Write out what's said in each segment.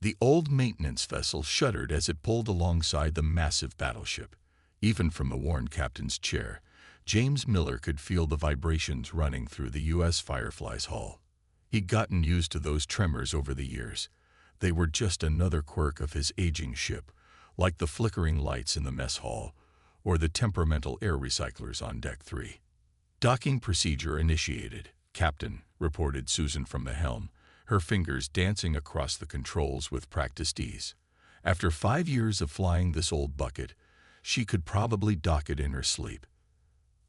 The old maintenance vessel shuddered as it pulled alongside the massive battleship. Even from the worn captain's chair, James Miller could feel the vibrations running through the U.S. Firefly's hull. He'd gotten used to those tremors over the years. They were just another quirk of his aging ship, like the flickering lights in the mess hall or the temperamental air recyclers on Deck 3. Docking procedure initiated, Captain, reported Susan from the helm, her fingers dancing across the controls with practiced ease. After 5 years of flying this old bucket, she could probably dock it in her sleep.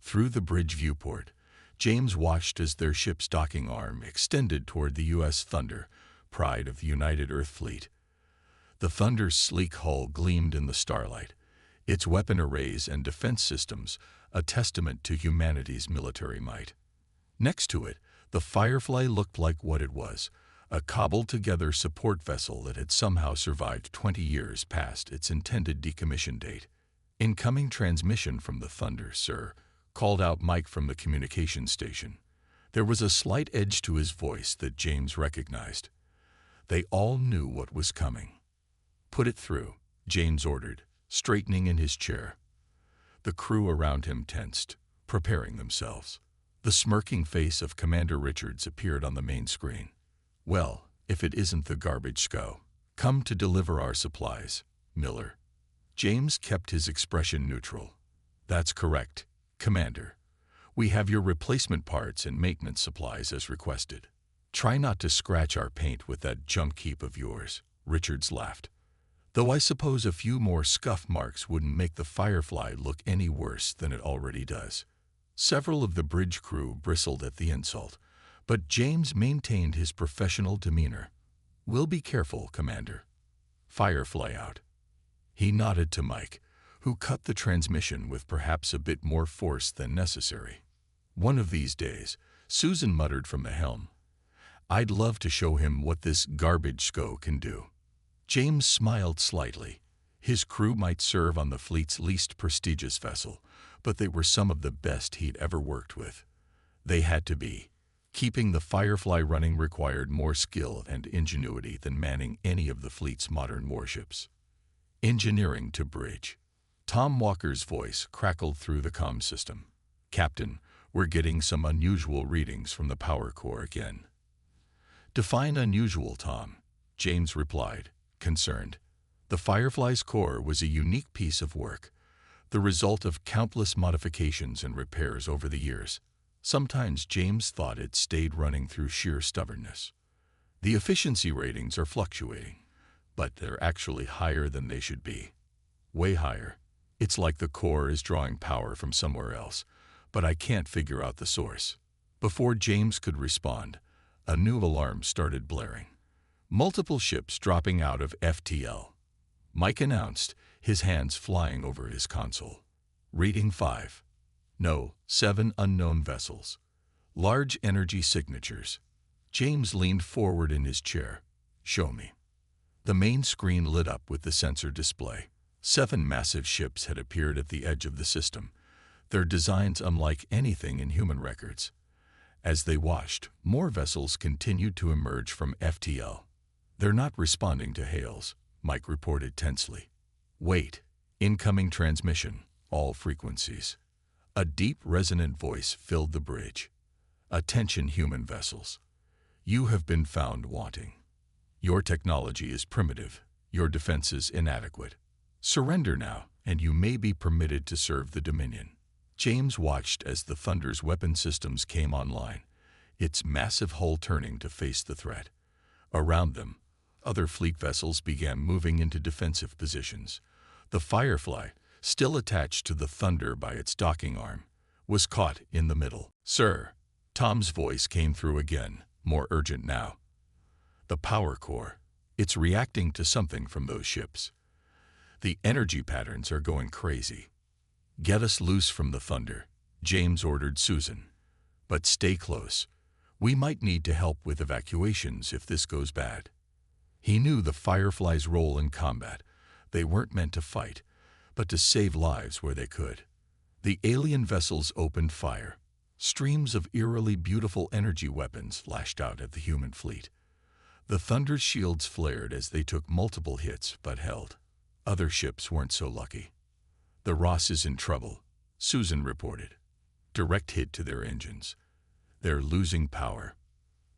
Through the bridge viewport, James watched as their ship's docking arm extended toward the U.S. Thunder, pride of the United Earth Fleet. The Thunder's sleek hull gleamed in the starlight, its weapon arrays and defense systems a testament to humanity's military might. Next to it, the Firefly looked like what it was, a cobbled-together support vessel that had somehow survived 20 years past its intended decommission date. "Incoming transmission from the Thunder, sir," called out Mike from the communication station. There was a slight edge to his voice that James recognized. They all knew what was coming. "Put it through," James ordered, straightening in his chair. The crew around him tensed, preparing themselves. The smirking face of Commander Richards appeared on the main screen. "Well, if it isn't the garbage scow. Come to deliver our supplies, Miller." James kept his expression neutral. "That's correct, Commander. We have your replacement parts and maintenance supplies as requested. Try not to scratch our paint with that junk heap of yours," Richards laughed. "Though I suppose a few more scuff marks wouldn't make the Firefly look any worse than it already does." Several of the bridge crew bristled at the insult, but James maintained his professional demeanor. "We'll be careful, Commander. Firefly out." He nodded to Mike, who cut the transmission with perhaps a bit more force than necessary. "One of these days," Susan muttered from the helm, "I'd love to show him what this garbage scow can do." James smiled slightly. His crew might serve on the fleet's least prestigious vessel, but they were some of the best he'd ever worked with. They had to be. Keeping the Firefly running required more skill and ingenuity than manning any of the fleet's modern warships. "Engineering to bridge." Tom Walker's voice crackled through the comm system. "Captain, we're getting some unusual readings from the power core again." "Define unusual, Tom," James replied, concerned. The Firefly's core was a unique piece of work, the result of countless modifications and repairs over the years. Sometimes James thought it stayed running through sheer stubbornness. The efficiency ratings are fluctuating, but they're actually higher than they should be. Way higher. It's like the core is drawing power from somewhere else, but I can't figure out the source. Before James could respond, a new alarm started blaring. Multiple ships dropping out of FTL. Mike announced, his hands flying over his console. "Reading 5. No, 7 unknown vessels. Large energy signatures." James leaned forward in his chair. "Show me." The main screen lit up with the sensor display. 7 massive ships had appeared at the edge of the system, their designs unlike anything in human records. As they watched, more vessels continued to emerge from FTL. "They're not responding to hails," Mike reported tensely. "Wait. Incoming transmission, all frequencies." A deep, resonant voice filled the bridge. "Attention, human vessels. You have been found wanting. Your technology is primitive, your defenses inadequate. Surrender now, and you may be permitted to serve the Dominion." James watched as the Thunder's weapon systems came online, its massive hull turning to face the threat. Around them, other fleet vessels began moving into defensive positions. The Firefly, still attached to the Thunder by its docking arm, was caught in the middle. "Sir," Tom's voice came through again, more urgent now. "The power core. It's reacting to something from those ships. The energy patterns are going crazy. Get us loose from the Thunder," James ordered Susan. "But stay close. We might need to help with evacuations if this goes bad." He knew the Firefly's role in combat. They weren't meant to fight, but to save lives where they could. The alien vessels opened fire. Streams of eerily beautiful energy weapons lashed out at the human fleet. The Thunder's shields flared as they took multiple hits but held. Other ships weren't so lucky. "The Ross is in trouble," Susan reported. "Direct hit to their engines. They're losing power."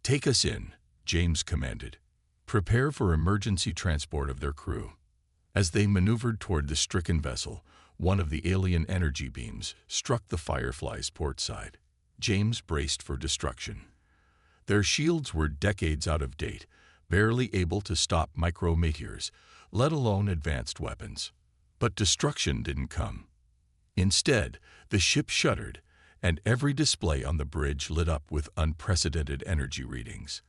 "Take us in," James commanded. "Prepare for emergency transport of their crew." As they maneuvered toward the stricken vessel, one of the alien energy beams struck the Firefly's port side. James braced for destruction. Their shields were decades out of date, barely able to stop micrometeors, let alone advanced weapons. But destruction didn't come. Instead, the ship shuddered, and every display on the bridge lit up with unprecedented energy readings.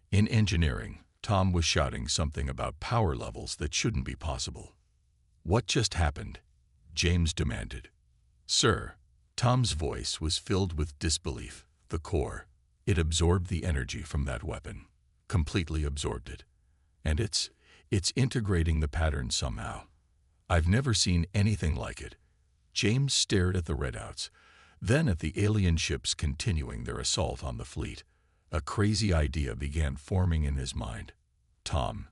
In engineering, Tom was shouting something about power levels that shouldn't be possible. "What just happened?" James demanded. "Sir," Tom's voice was filled with disbelief. "The core. It absorbed the energy from that weapon. Completely absorbed it. And it's integrating the pattern somehow. I've never seen anything like it." James stared at the redouts, then at the alien ships continuing their assault on the fleet. A crazy idea began forming in his mind. "Tom,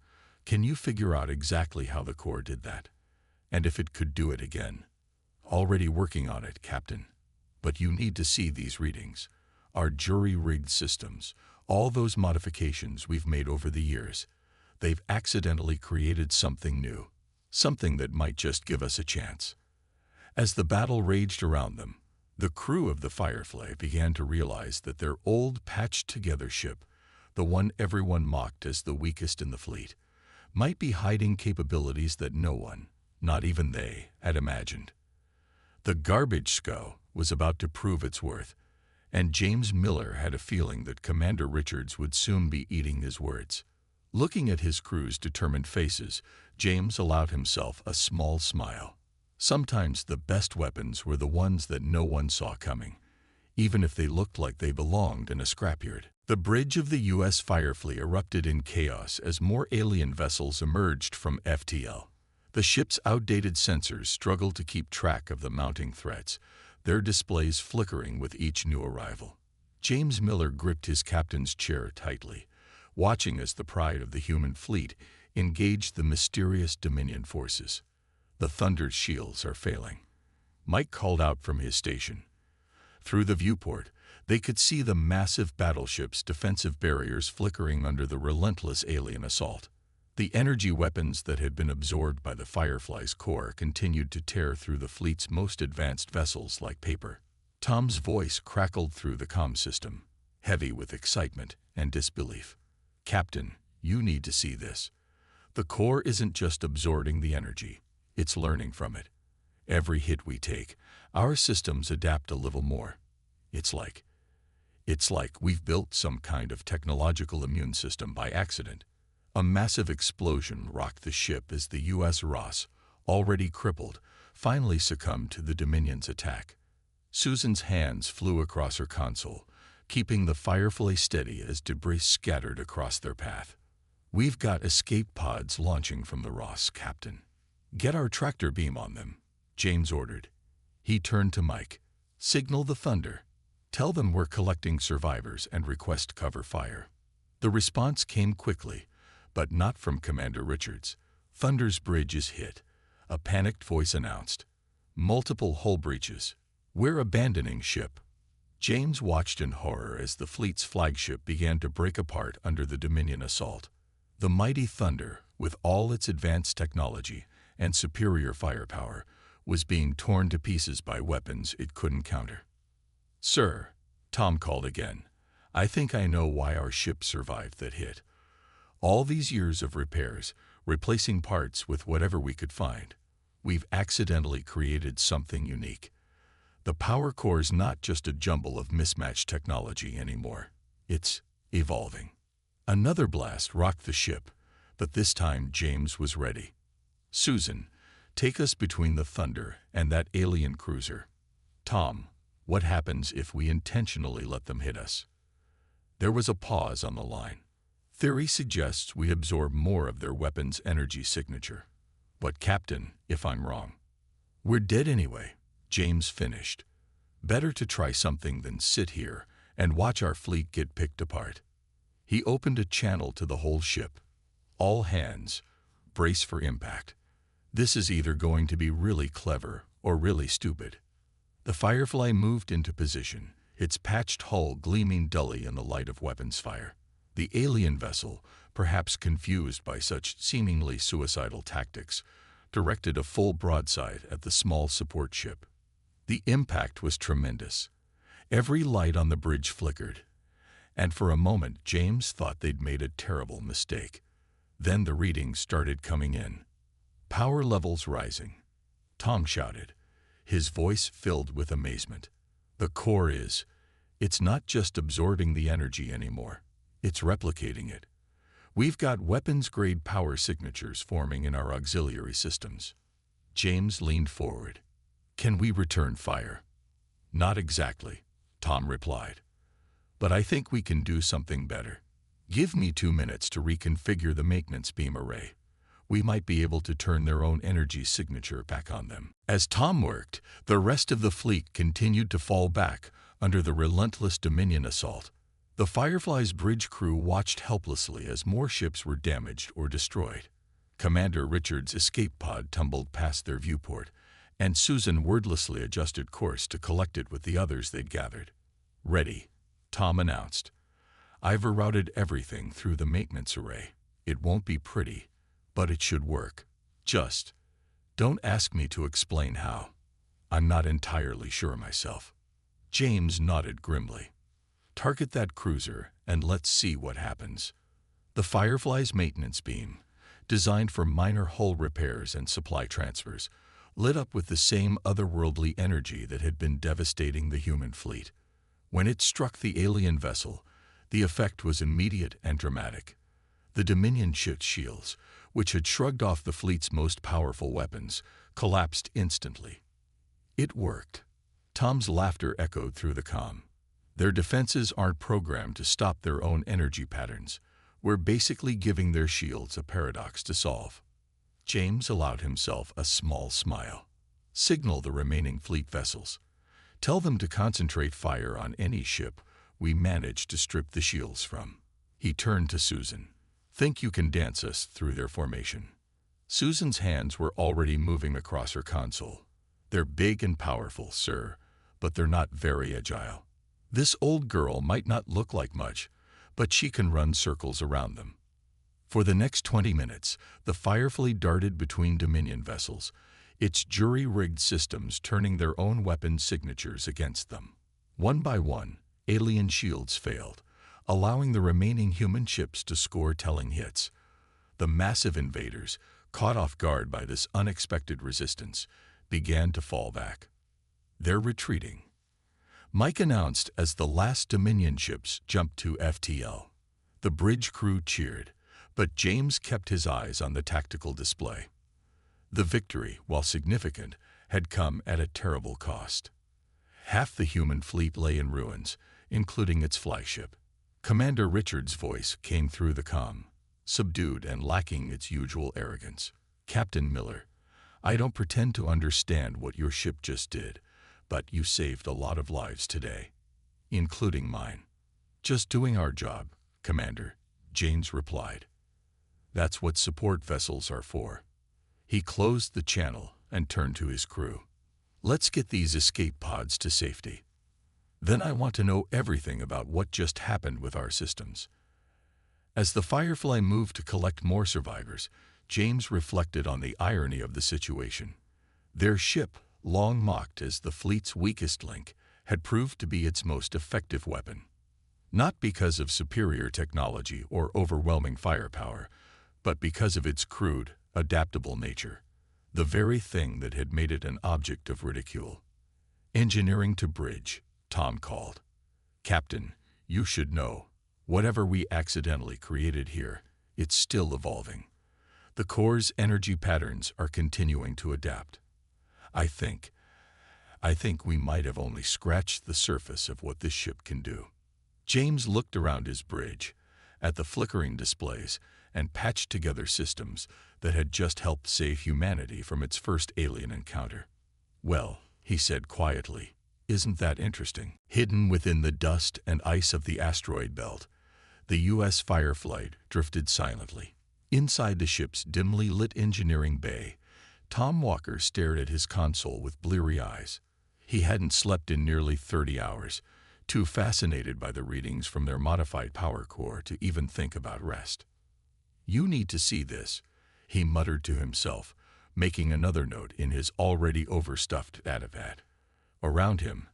can you figure out exactly how the core did that? And if it could do it again?" "Already working on it, Captain. But you need to see these readings. Our jury-rigged systems, all those modifications we've made over the years, they've accidentally created something new, something that might just give us a chance." As the battle raged around them, the crew of the Firefly began to realize that their old, patched-together ship, the one everyone mocked as the weakest in the fleet, might be hiding capabilities that no one, not even they, had imagined. The garbage scow was about to prove its worth, and James Miller had a feeling that Commander Richards would soon be eating his words. Looking at his crew's determined faces, James allowed himself a small smile. Sometimes the best weapons were the ones that no one saw coming, even if they looked like they belonged in a scrapyard. The bridge of the U.S. Firefly erupted in chaos as more alien vessels emerged from FTL. The ship's outdated sensors struggled to keep track of the mounting threats, their displays flickering with each new arrival. James Miller gripped his captain's chair tightly, watching as the pride of the human fleet engaged the mysterious Dominion forces. "The Thunder's shields are failing," Mike called out from his station. Through the viewport, they could see the massive battleship's defensive barriers flickering under the relentless alien assault. The energy weapons that had been absorbed by the Firefly's core continued to tear through the fleet's most advanced vessels like paper. Tom's voice crackled through the comm system, heavy with excitement and disbelief. "Captain, you need to see this. The core isn't just absorbing the energy. It's learning from it. Every hit we take, our systems adapt a little more. It's like we've built some kind of technological immune system by accident." A massive explosion rocked the ship as the U.S. Ross, already crippled, finally succumbed to the Dominion's attack. Susan's hands flew across her console, keeping the Firefly steady as debris scattered across their path. "We've got escape pods launching from the Ross, Captain. Get our tractor beam on them," James ordered. He turned to Mike. "Signal the Thunder. Tell them we're collecting survivors and request cover fire." The response came quickly, but not from Commander Richards. "Thunder's bridge is hit," a panicked voice announced. "Multiple hull breaches. We're abandoning ship." James watched in horror as the fleet's flagship began to break apart under the Dominion assault. The mighty Thunder, with all its advanced technology and superior firepower, was being torn to pieces by weapons it couldn't counter. "Sir," Tom called again, "I think I know why our ship survived that hit. All these years of repairs, replacing parts with whatever we could find, we've accidentally created something unique. The power core's not just a jumble of mismatched technology anymore. It's evolving." Another blast rocked the ship, but this time James was ready. "Susan, take us between the Thunder and that alien cruiser." "Tom, what happens if we intentionally let them hit us?" There was a pause on the line. "Theory suggests we absorb more of their weapon's energy signature. But Captain, if I'm wrong." "We're dead anyway," James finished. "Better to try something than sit here and watch our fleet get picked apart." He opened a channel to the whole ship. All hands, brace for impact. This is either going to be really clever or really stupid. The Firefly moved into position, its patched hull gleaming dully in the light of weapons fire. The alien vessel, perhaps confused by such seemingly suicidal tactics, directed a full broadside at the small support ship. The impact was tremendous. Every light on the bridge flickered, and for a moment James thought they'd made a terrible mistake. Then the readings started coming in. Power levels rising. Tom shouted, his voice filled with amazement. The core it's not just absorbing the energy anymore, it's replicating it. We've got weapons-grade power signatures forming in our auxiliary systems. James leaned forward. Can we return fire? Not exactly, Tom replied. But I think we can do something better. Give me 2 minutes to reconfigure the maintenance beam array. We might be able to turn their own energy signature back on them. As Tom worked, the rest of the fleet continued to fall back under the relentless Dominion assault. The Firefly's bridge crew watched helplessly as more ships were damaged or destroyed. Commander Richard's escape pod tumbled past their viewport, and Susan wordlessly adjusted course to collect it with the others they'd gathered. Ready, Tom announced. I've rerouted everything through the maintenance array. It won't be pretty, but it should work. Just don't ask me to explain how. I'm not entirely sure myself. James nodded grimly. Target that cruiser and let's see what happens. The Firefly's maintenance beam, designed for minor hull repairs and supply transfers, lit up with the same otherworldly energy that had been devastating the human fleet. When it struck the alien vessel, the effect was immediate and dramatic. The Dominion ship's shields, which had shrugged off the fleet's most powerful weapons, collapsed instantly. It worked. Tom's laughter echoed through the comm. Their defenses aren't programmed to stop their own energy patterns. We're basically giving their shields a paradox to solve. James allowed himself a small smile. Signal the remaining fleet vessels. Tell them to concentrate fire on any ship we manage to strip the shields from. He turned to Susan. Think you can dance us through their formation? Susan's hands were already moving across her console. They're big and powerful, sir, but they're not very agile. This old girl might not look like much, but she can run circles around them. For the next 20 minutes, the Firefly darted between Dominion vessels, its jury-rigged systems turning their own weapon signatures against them. One by one, alien shields failed, allowing the remaining human ships to score telling hits. The massive invaders, caught off guard by this unexpected resistance, began to fall back. They're retreating, Mike announced as the last Dominion ships jumped to FTL. The bridge crew cheered, but James kept his eyes on the tactical display. The victory, while significant, had come at a terrible cost. Half the human fleet lay in ruins, including its flagship. Commander Richard's voice came through the comm, subdued and lacking its usual arrogance. Captain Miller, I don't pretend to understand what your ship just did, but you saved a lot of lives today, including mine. Just doing our job, Commander, James replied. That's what support vessels are for. He closed the channel and turned to his crew. Let's get these escape pods to safety. Then I want to know everything about what just happened with our systems. As the Firefly moved to collect more survivors, James reflected on the irony of the situation. Their ship, long mocked as the fleet's weakest link, had proved to be its most effective weapon. Not because of superior technology or overwhelming firepower, but because of its crude, adaptable nature, the very thing that had made it an object of ridicule. Engineering to bridge, Tom called. Captain, you should know, whatever we accidentally created here, it's still evolving. The core's energy patterns are continuing to adapt. I think we might have only scratched the surface of what this ship can do. James looked around his bridge, at the flickering displays and patched together systems that had just helped save humanity from its first alien encounter. Well, he said quietly, isn't that interesting? Hidden within the dust and ice of the asteroid belt, The U.S. Firefly drifted silently. Inside the ship's dimly lit engineering bay, Tom Walker stared at his console with bleary eyes. He hadn't slept in nearly 30 hours, too fascinated by the readings from their modified power core to even think about rest. "You need to see this," he muttered to himself, making another note in his already overstuffed datapad. Around him,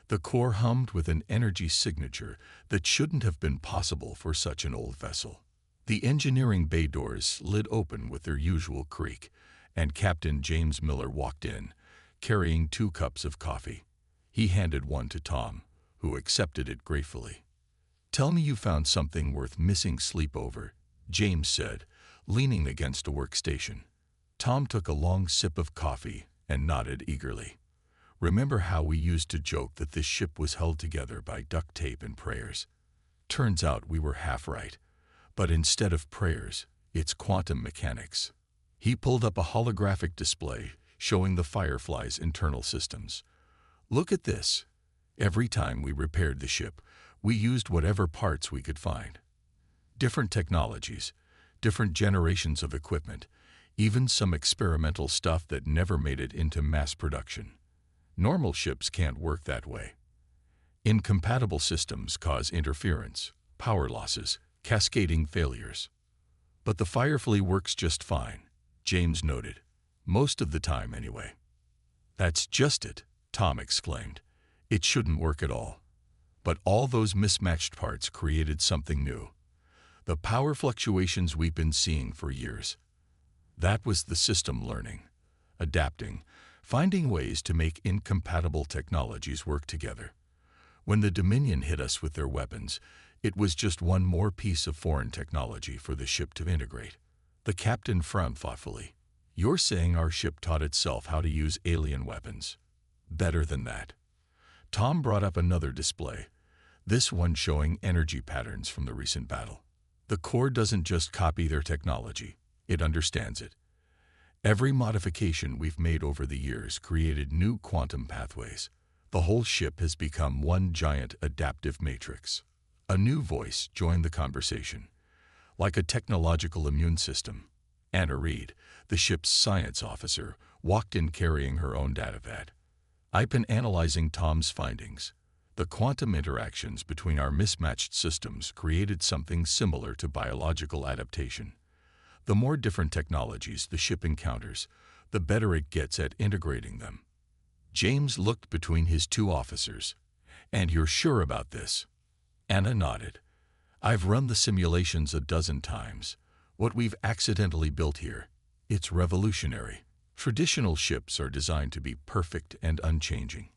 the core hummed with an energy signature that shouldn't have been possible for such an old vessel. The engineering bay doors slid open with their usual creak, and Captain James Miller walked in, carrying 2 cups of coffee. He handed one to Tom, who accepted it gratefully. "Tell me you found something worth missing sleep over," James said, leaning against a workstation. Tom took a long sip of coffee and nodded eagerly. "Remember how we used to joke that this ship was held together by duct tape and prayers? Turns out we were half right. But instead of prayers, it's quantum mechanics." He pulled up a holographic display showing the Firefly's internal systems. "Look at this. Every time we repaired the ship, we used whatever parts we could find. Different technologies, different generations of equipment, even some experimental stuff that never made it into mass production. Normal ships can't work that way. Incompatible systems cause interference, power losses, cascading failures. But the Firefly works just fine," James noted. "Most of the time, anyway." "That's just it," Tom exclaimed. "It shouldn't work at all. But all those mismatched parts created something new. The power fluctuations we've been seeing for years. That was the system learning, adapting, finding ways to make incompatible technologies work together. When the Dominion hit us with their weapons, it was just one more piece of foreign technology for the ship to integrate." The captain frowned thoughtfully. "You're saying our ship taught itself how to use alien weapons? Better than that." Tom brought up another display, this one showing energy patterns from the recent battle. "The core doesn't just copy their technology, it understands it. Every modification we've made over the years created new quantum pathways. The whole ship has become one giant adaptive matrix." A new voice joined the conversation. Like a technological immune system, Anna Reed, the ship's science officer, walked in carrying her own datapad. "I've been analyzing Tom's findings. The quantum interactions between our mismatched systems created something similar to biological adaptation. The more different technologies the ship encounters, the better it gets at integrating them." James looked between his 2 officers. "And you're sure about this?" Anna nodded. "I've run the simulations a dozen times. What we've accidentally built here, it's revolutionary. Traditional ships are designed to be perfect and unchanging.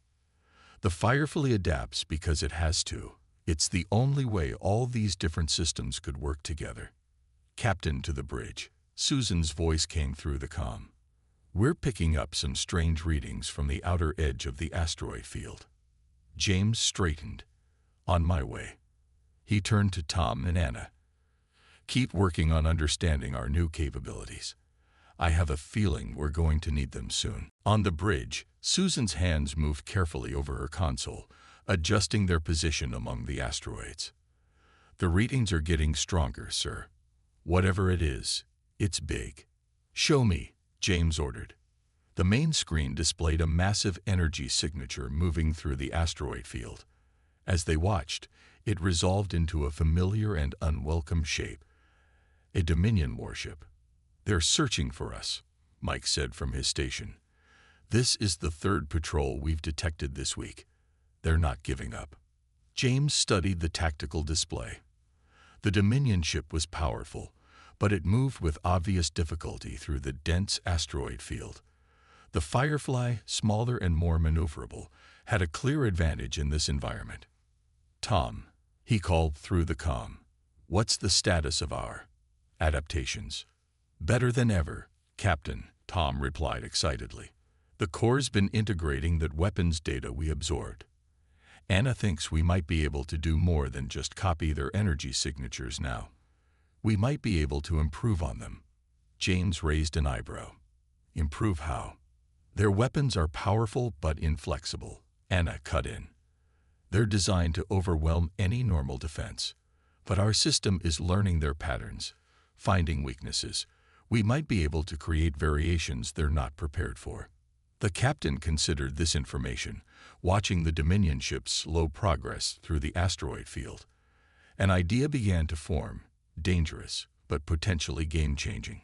The Firefly adapts because it has to. It's the only way all these different systems could work together." "Captain to the bridge," Susan's voice came through the comm. "We're picking up some strange readings from the outer edge of the asteroid field." James straightened. "On my way." He turned to Tom and Anna. "Keep working on understanding our new capabilities. I have a feeling we're going to need them soon." On the bridge, Susan's hands moved carefully over her console, adjusting their position among the asteroids. "The readings are getting stronger, sir. Whatever it is, it's big." "Show me," James ordered. The main screen displayed a massive energy signature moving through the asteroid field. As they watched, it resolved into a familiar and unwelcome shape. A Dominion warship. "They're searching for us," Mike said from his station. "This is the 3rd patrol we've detected this week. They're not giving up." James studied the tactical display. The Dominion ship was powerful, but it moved with obvious difficulty through the dense asteroid field. The Firefly, smaller and more maneuverable, had a clear advantage in this environment. "Tom," he called through the comm, "what's the status of our adaptations?" "Better than ever, Captain," Tom replied excitedly. "The core's been integrating that weapons data we absorbed. Anna thinks we might be able to do more than just copy their energy signatures now. We might be able to improve on them." James raised an eyebrow. "Improve how?" "Their weapons are powerful but inflexible," Anna cut in. "They're designed to overwhelm any normal defense. But our system is learning their patterns, finding weaknesses. We might be able to create variations they're not prepared for. The captain considered this information, watching the Dominion ship's slow progress through the asteroid field. An idea began to form, dangerous, but potentially game-changing.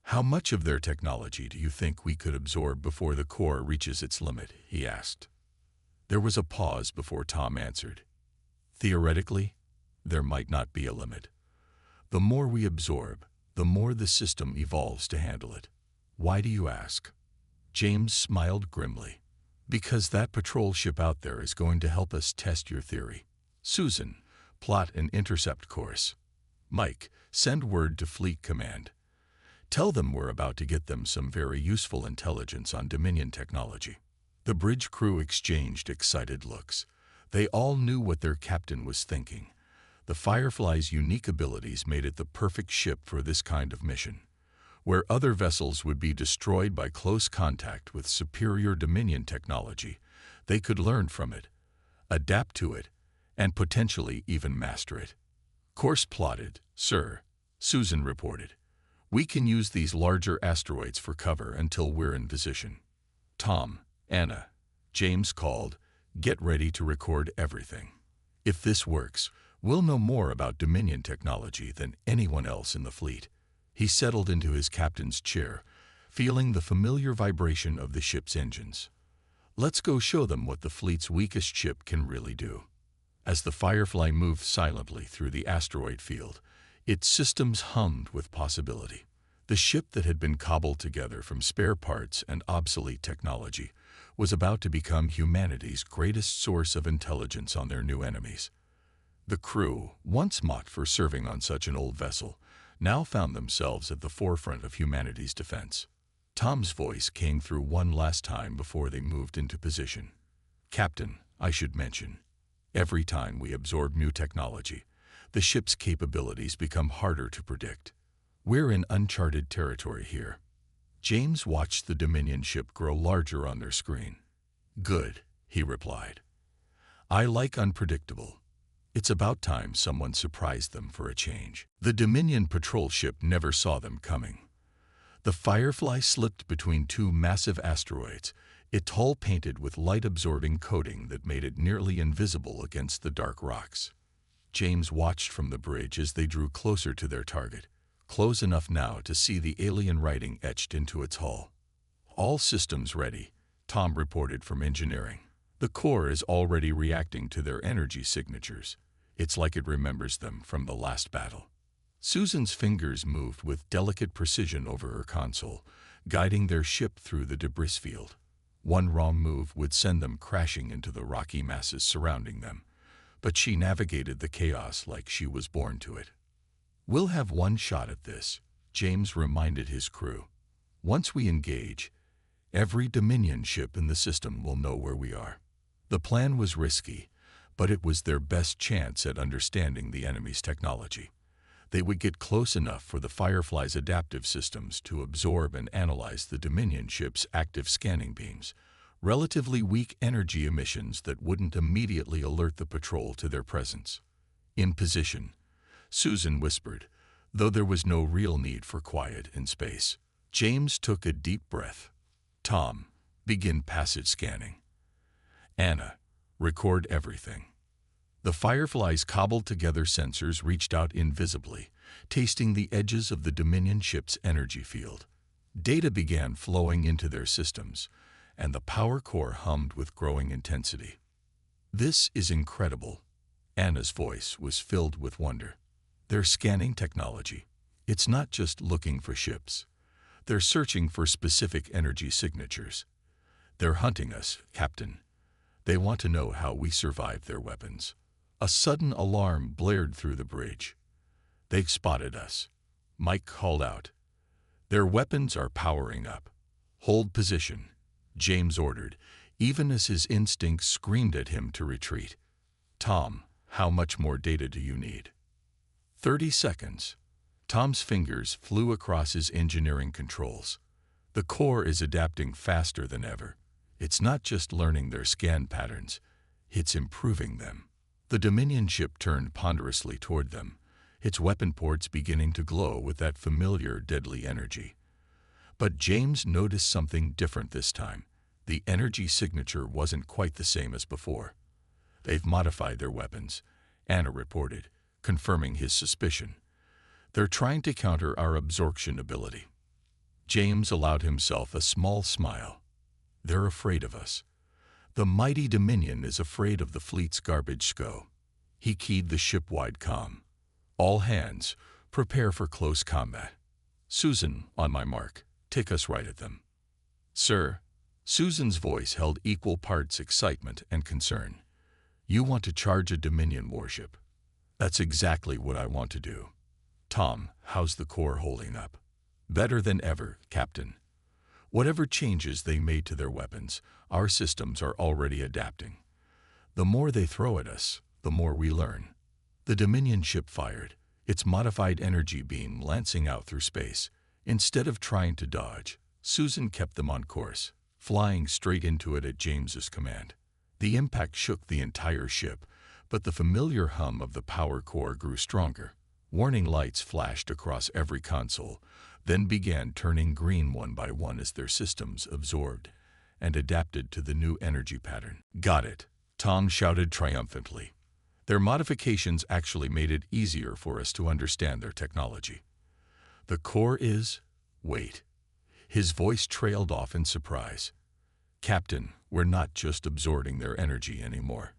How much of their technology do you think we could absorb before the core reaches its limit? He asked. There was a pause before Tom answered. Theoretically, there might not be a limit. The more we absorb, the more the system evolves to handle it. Why do you ask? James smiled grimly. Because that patrol ship out there is going to help us test your theory. Susan, plot an intercept course. Mike, send word to Fleet Command. Tell them we're about to get them some very useful intelligence on Dominion technology. The bridge crew exchanged excited looks. They all knew what their captain was thinking. The Firefly's unique abilities made it the perfect ship for this kind of mission. Where other vessels would be destroyed by close contact with superior Dominion technology, they could learn from it, adapt to it, and potentially even master it. Course plotted, sir, Susan reported. We can use these larger asteroids for cover until we're in position. Tom, Anna, James called, get ready to record everything. If this works, we'll know more about Dominion technology than anyone else in the fleet. He settled into his captain's chair, feeling the familiar vibration of the ship's engines. Let's go show them what the fleet's weakest ship can really do. As the Firefly moved silently through the asteroid field, its systems hummed with possibility. The ship that had been cobbled together from spare parts and obsolete technology was about to become humanity's greatest source of intelligence on their new enemies. The crew, once mocked for serving on such an old vessel, now found themselves at the forefront of humanity's defense. Tom's voice came through one last time before they moved into position. Captain, I should mention, every time we absorb new technology, the ship's capabilities become harder to predict. We're in uncharted territory here. James watched the Dominion ship grow larger on their screen. Good, he replied. I like unpredictable. It's about time someone surprised them for a change. The Dominion patrol ship never saw them coming. The Firefly slipped between two massive asteroids, its hull painted with light-absorbing coating that made it nearly invisible against the dark rocks. James watched from the bridge as they drew closer to their target, close enough now to see the alien writing etched into its hull. All systems ready, Tom reported from engineering. The core is already reacting to their energy signatures. It's like it remembers them from the last battle. Susan's fingers moved with delicate precision over her console, guiding their ship through the debris field. One wrong move would send them crashing into the rocky masses surrounding them, but she navigated the chaos like she was born to it. We'll have one shot at this, James reminded his crew. Once we engage, every Dominion ship in the system will know where we are. The plan was risky, but it was their best chance at understanding the enemy's technology. They would get close enough for the Firefly's adaptive systems to absorb and analyze the Dominion ship's active scanning beams, relatively weak energy emissions that wouldn't immediately alert the patrol to their presence. In position, Susan whispered, though there was no real need for quiet in space. James took a deep breath. Tom, begin passive scanning. Anna, record everything. The Firefly's cobbled-together sensors reached out invisibly, tasting the edges of the Dominion ship's energy field. Data began flowing into their systems, and the power core hummed with growing intensity. This is incredible. Anna's voice was filled with wonder. They're scanning technology. It's not just looking for ships. They're searching for specific energy signatures. They're hunting us, Captain. They want to know how we survived their weapons. A sudden alarm blared through the bridge. They've spotted us. Mike called out. Their weapons are powering up. Hold position, James ordered, even as his instincts screamed at him to retreat. Tom, how much more data do you need? 30 seconds. Tom's fingers flew across his engineering controls. The core is adapting faster than ever. It's not just learning their scan patterns, it's improving them. The Dominion ship turned ponderously toward them, its weapon ports beginning to glow with that familiar deadly energy. But James noticed something different this time. The energy signature wasn't quite the same as before. "They've modified their weapons," Anna reported, confirming his suspicion. "They're trying to counter our absorption ability." James allowed himself a small smile. "They're afraid of us. The mighty Dominion is afraid of the fleet's garbage SCO." He keyed the ship-wide comm. "All hands, prepare for close combat. Susan, on my mark, take us right at them." "Sir." Susan's voice held equal parts excitement and concern. "You want to charge a Dominion warship?" "That's exactly what I want to do." "Tom, how's the Corps holding up?" "Better than ever, Captain. Whatever changes they made to their weapons, our systems are already adapting. The more they throw at us, the more we learn." The Dominion ship fired, its modified energy beam lancing out through space. Instead of trying to dodge, Susan kept them on course, flying straight into it at James's command. The impact shook the entire ship, but the familiar hum of the power core grew stronger. Warning lights flashed across every console, then began turning green one by one as their systems absorbed and adapted to the new energy pattern. "Got it," Tom shouted triumphantly. "Their modifications actually made it easier for us to understand their technology. The Corps is—" "Wait." His voice trailed off in surprise. "Captain, we're not just absorbing their energy anymore.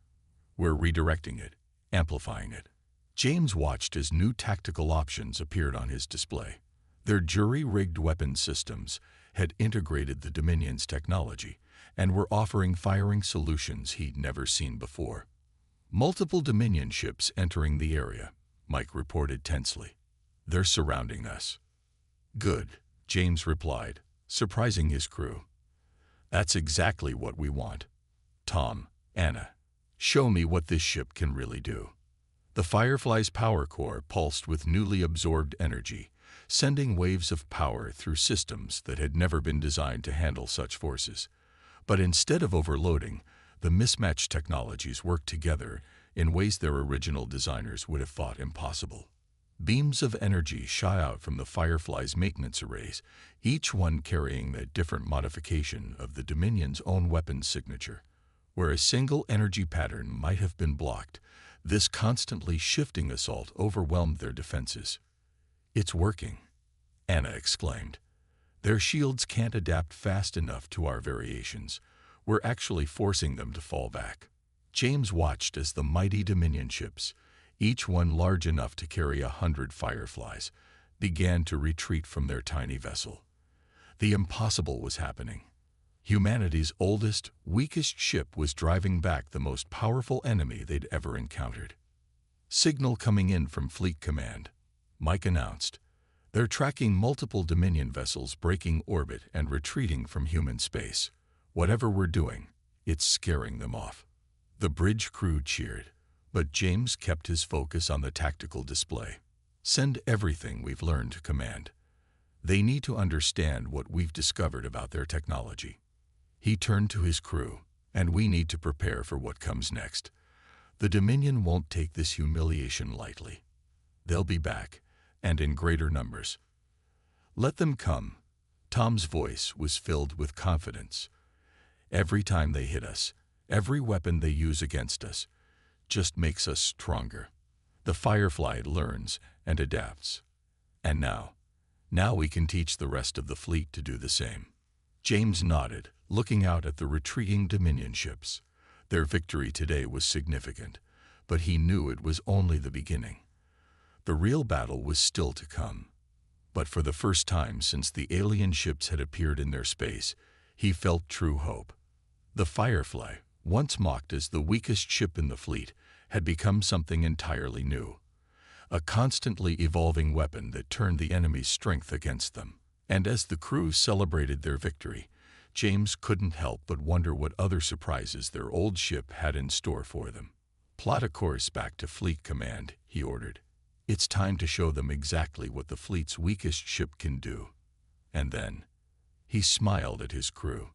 We're redirecting it, amplifying it." James watched as new tactical options appeared on his display. Their jury-rigged weapon systems had integrated the Dominion's technology and were offering firing solutions he'd never seen before. "Multiple Dominion ships entering the area," Mike reported tensely. "They're surrounding us." "Good," James replied, surprising his crew. "That's exactly what we want. Tom, Anna, show me what this ship can really do." The Firefly's power core pulsed with newly absorbed energy, sending waves of power through systems that had never been designed to handle such forces. But instead of overloading, the mismatched technologies worked together in ways their original designers would have thought impossible. Beams of energy shot out from the Firefly's maintenance arrays, each one carrying a different modification of the Dominion's own weapon signature. Where a single energy pattern might have been blocked, this constantly shifting assault overwhelmed their defenses. "It's working," Anna exclaimed. "Their shields can't adapt fast enough to our variations. We're actually forcing them to fall back." James watched as the mighty Dominion ships, each one large enough to carry 100 Fireflies, began to retreat from their tiny vessel. The impossible was happening. Humanity's oldest, weakest ship was driving back the most powerful enemy they'd ever encountered. "Signal coming in from Fleet Command," Mike announced. "They're tracking multiple Dominion vessels breaking orbit and retreating from human space. Whatever we're doing, it's scaring them off." The bridge crew cheered, but James kept his focus on the tactical display. "Send everything we've learned to Command. They need to understand what we've discovered about their technology." He turned to his crew, "And we need to prepare for what comes next. The Dominion won't take this humiliation lightly. They'll be back, and in greater numbers. Let them come." Tom's voice was filled with confidence. "Every time they hit us, every weapon they use against us, just makes us stronger. The Firefly learns and adapts. And now we can teach the rest of the fleet to do the same." James nodded, looking out at the retreating Dominion ships. Their victory today was significant, but he knew it was only the beginning. The real battle was still to come. But for the first time since the alien ships had appeared in their space, he felt true hope. The Firefly, once mocked as the weakest ship in the fleet, had become something entirely new. A constantly evolving weapon that turned the enemy's strength against them. And as the crew celebrated their victory, James couldn't help but wonder what other surprises their old ship had in store for them. "Plot a course back to Fleet Command," he ordered. "It's time to show them exactly what the fleet's weakest ship can do. And then," he smiled at his crew,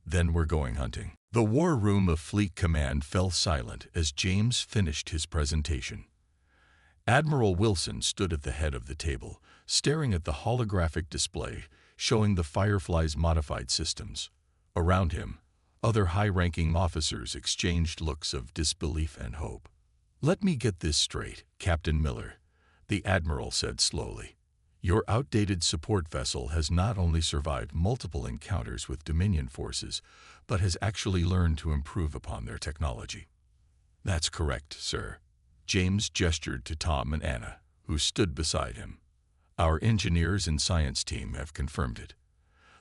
"then we're going hunting." The war room of Fleet Command fell silent as James finished his presentation. Admiral Wilson stood at the head of the table, staring at the holographic display showing the Firefly's modified systems. Around him, other high-ranking officers exchanged looks of disbelief and hope. "Let me get this straight, Captain Miller," the Admiral said slowly. "Your outdated support vessel has not only survived multiple encounters with Dominion forces, but has actually learned to improve upon their technology." "That's correct, sir." James gestured to Tom and Anna, who stood beside him. "Our engineers and science team have confirmed it.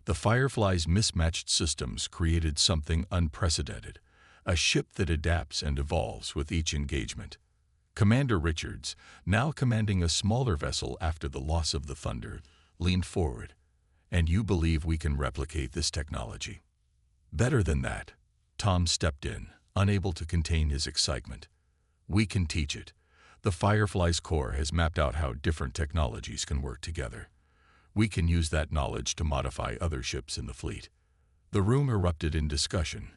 The Firefly's mismatched systems created something unprecedented, a ship that adapts and evolves with each engagement. Commander Richards, now commanding a smaller vessel after the loss of the Thunder, leaned forward. "And you believe we can replicate this technology?" "Better than that." Tom stepped in, unable to contain his excitement. "We can teach it. The Firefly's core has mapped out how different technologies can work together. We can use that knowledge to modify other ships in the fleet." The room erupted in discussion,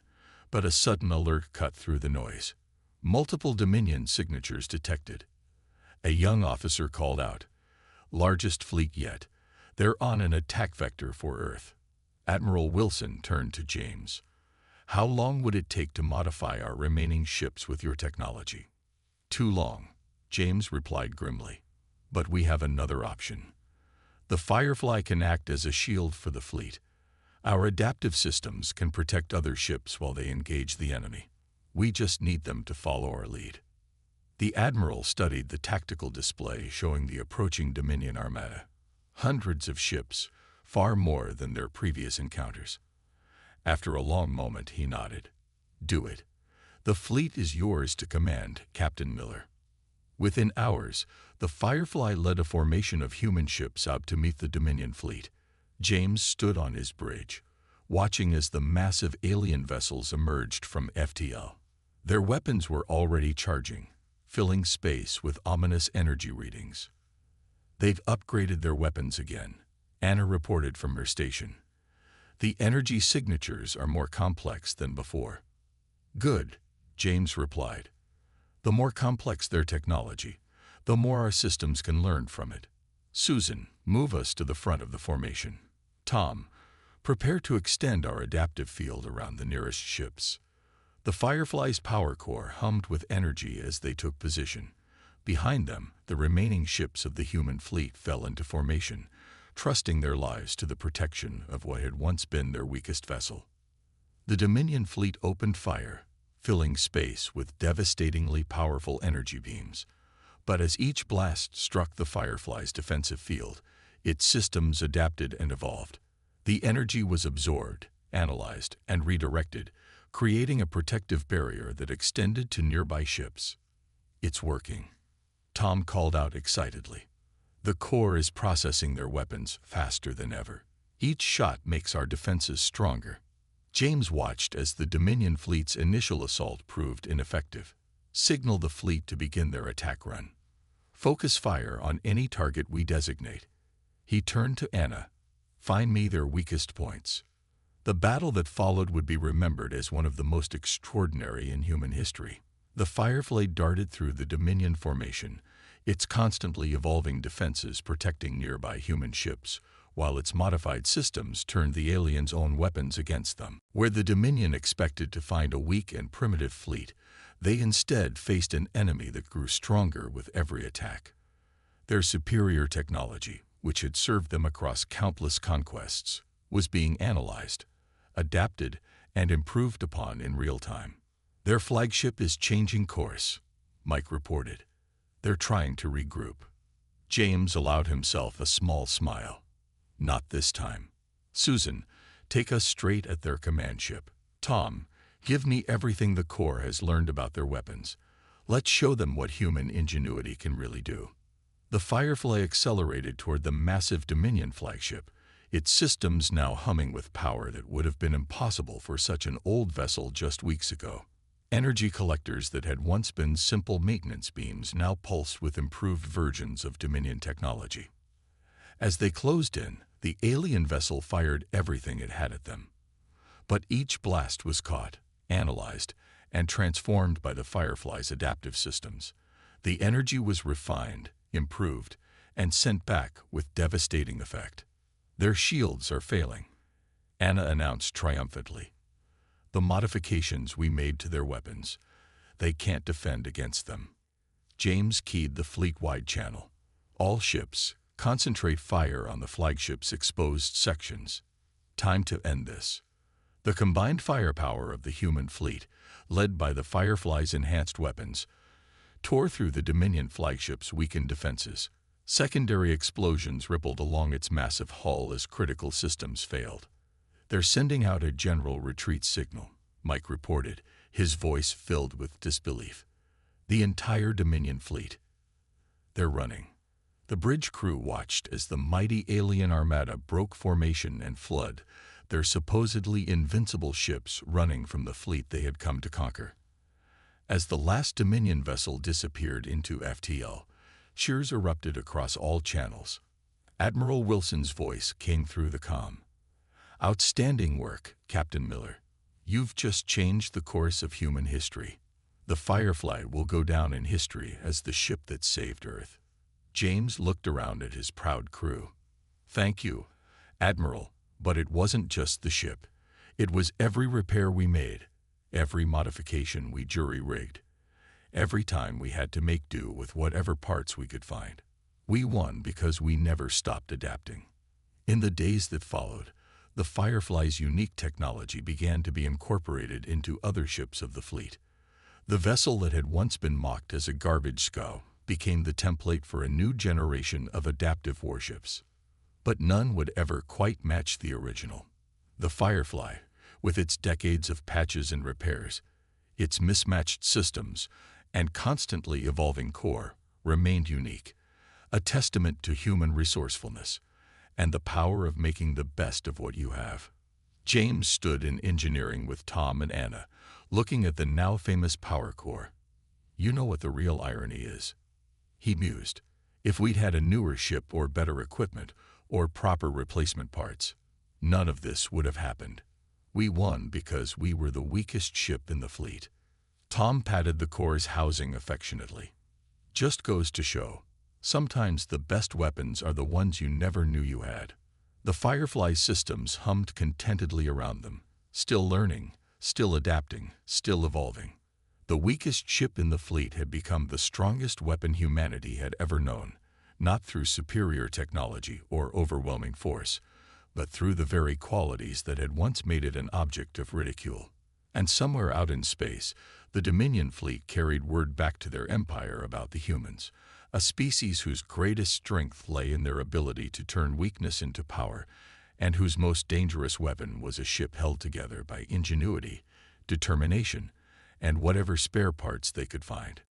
but a sudden alert cut through the noise. Multiple Dominion signatures detected. A young officer called out, "Largest fleet yet. They're on an attack vector for Earth." Admiral Wilson turned to James. "How long would it take to modify our remaining ships with your technology?" "Too long," James replied grimly. "But we have another option. The Firefly can act as a shield for the fleet. Our adaptive systems can protect other ships while they engage the enemy. We just need them to follow our lead." The Admiral studied the tactical display showing the approaching Dominion armada. Hundreds of ships, far more than their previous encounters. After a long moment, he nodded. "Do it. The fleet is yours to command, Captain Miller." Within hours, the Firefly led a formation of human ships out to meet the Dominion fleet. James stood on his bridge, watching as the massive alien vessels emerged from FTL. Their weapons were already charging, filling space with ominous energy readings. "They've upgraded their weapons again," Anna reported from her station. "The energy signatures are more complex than before." "Good," James replied. "The more complex their technology, the more our systems can learn from it. Susan, move us to the front of the formation. Tom, prepare to extend our adaptive field around the nearest ships." The Firefly's power core hummed with energy as they took position. Behind them, the remaining ships of the human fleet fell into formation, trusting their lives to the protection of what had once been their weakest vessel. The Dominion fleet opened fire, filling space with devastatingly powerful energy beams. But as each blast struck the Firefly's defensive field, its systems adapted and evolved. The energy was absorbed, analyzed, and redirected, creating a protective barrier that extended to nearby ships. "It's working," Tom called out excitedly. "The core is processing their weapons faster than ever. Each shot makes our defenses stronger." James watched as the Dominion fleet's initial assault proved ineffective. "Signal the fleet to begin their attack run. Focus fire on any target we designate." He turned to Anna. "Find me their weakest points." The battle that followed would be remembered as one of the most extraordinary in human history. The Firefly darted through the Dominion formation, its constantly evolving defenses protecting nearby human ships, while its modified systems turned the aliens' own weapons against them. Where the Dominion expected to find a weak and primitive fleet, they instead faced an enemy that grew stronger with every attack. Their superior technology, which had served them across countless conquests, was being analyzed, adapted, and improved upon in real time. "Their flagship is changing course," Mike reported. "They're trying to regroup." James allowed himself a small smile. "Not this time. Susan, take us straight at their command ship. Tom, give me everything the core has learned about their weapons. Let's show them what human ingenuity can really do." The Firefly accelerated toward the massive Dominion flagship, its systems now humming with power that would have been impossible for such an old vessel just weeks ago. Energy collectors that had once been simple maintenance beams now pulsed with improved versions of Dominion technology. As they closed in, the alien vessel fired everything it had at them. But each blast was caught, analyzed, and transformed by the Firefly's adaptive systems. The energy was refined, improved, and sent back with devastating effect. "Their shields are failing," Anna announced triumphantly. "The modifications we made to their weapons, they can't defend against them." James keyed the fleet-wide channel. "All ships, concentrate fire on the flagship's exposed sections. Time to end this." The combined firepower of the human fleet, led by the Firefly's enhanced weapons, tore through the Dominion flagship's weakened defenses. Secondary explosions rippled along its massive hull as critical systems failed. "They're sending out a general retreat signal," Mike reported, his voice filled with disbelief. "The entire Dominion fleet. They're running." The bridge crew watched as the mighty alien armada broke formation and fled, their supposedly invincible ships running from the fleet they had come to conquer. As the last Dominion vessel disappeared into FTL, cheers erupted across all channels. Admiral Wilson's voice came through the comm. "Outstanding work, Captain Miller. You've just changed the course of human history. The Firefly will go down in history as the ship that saved Earth." James looked around at his proud crew. "Thank you, Admiral, but it wasn't just the ship. It was every repair we made, every modification we jury-rigged, every time we had to make do with whatever parts we could find. We won because we never stopped adapting." In the days that followed, the Firefly's unique technology began to be incorporated into other ships of the fleet. The vessel that had once been mocked as a garbage scow became the template for a new generation of adaptive warships. But none would ever quite match the original. The Firefly, with its decades of patches and repairs, its mismatched systems, and constantly evolving core, remained unique, a testament to human resourcefulness and the power of making the best of what you have. James stood in engineering with Tom and Anna, looking at the now famous power core. "You know what the real irony is," he mused. "If we'd had a newer ship or better equipment or proper replacement parts, none of this would have happened. We won because we were the weakest ship in the fleet." Tom patted the core's housing affectionately. "Just goes to show, sometimes the best weapons are the ones you never knew you had." The Firefly's systems hummed contentedly around them, still learning, still adapting, still evolving. The weakest ship in the fleet had become the strongest weapon humanity had ever known, not through superior technology or overwhelming force, but through the very qualities that had once made it an object of ridicule. And somewhere out in space, the Dominion fleet carried word back to their empire about the humans, a species whose greatest strength lay in their ability to turn weakness into power, and whose most dangerous weapon was a ship held together by ingenuity, determination, and whatever spare parts they could find.